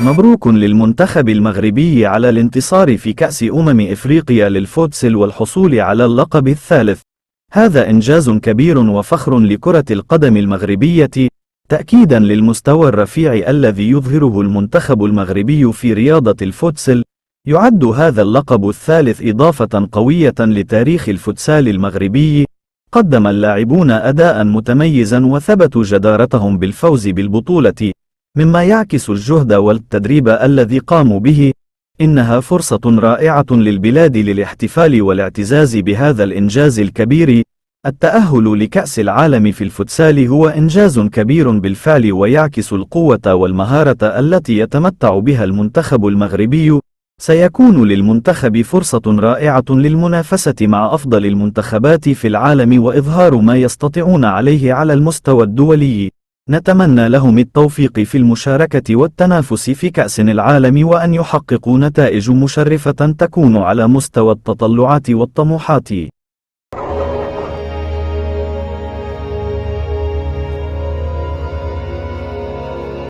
مبروك للمنتخب المغربي على الانتصار في كأس إفريقيا للفوتسل والحصول على اللقب الثالث. هذا إنجاز كبير وفخر لكرة القدم المغربية، تأكيدا للمستوى الرفيع الذي يظهره المنتخب المغربي في رياضة الفوتسل. يعد هذا اللقب الثالث إضافة قوية لتاريخ الفوتسال المغربي. قدم اللاعبون أداء متميزا وثبتوا جدارتهم بالفوز بالبطولة، مما يعكس الجهد والتدريب الذي قاموا به. إنها فرصة رائعة للبلاد للاحتفال والاعتزاز بهذا الإنجاز الكبير. التأهل لكأس العالم في الفوتسال هو إنجاز كبير بالفعل، ويعكس القوة والمهارة التي يتمتع بها المنتخب المغربي. سيكون للمنتخب فرصة رائعة للمنافسة مع أفضل المنتخبات في العالم وإظهار ما يستطيعون عليه على المستوى الدولي. نتمنى لهم التوفيق في المشاركة والتنافس في كأس العالم، وأن يحققوا نتائج مشرفة تكون على مستوى التطلعات والطموحات.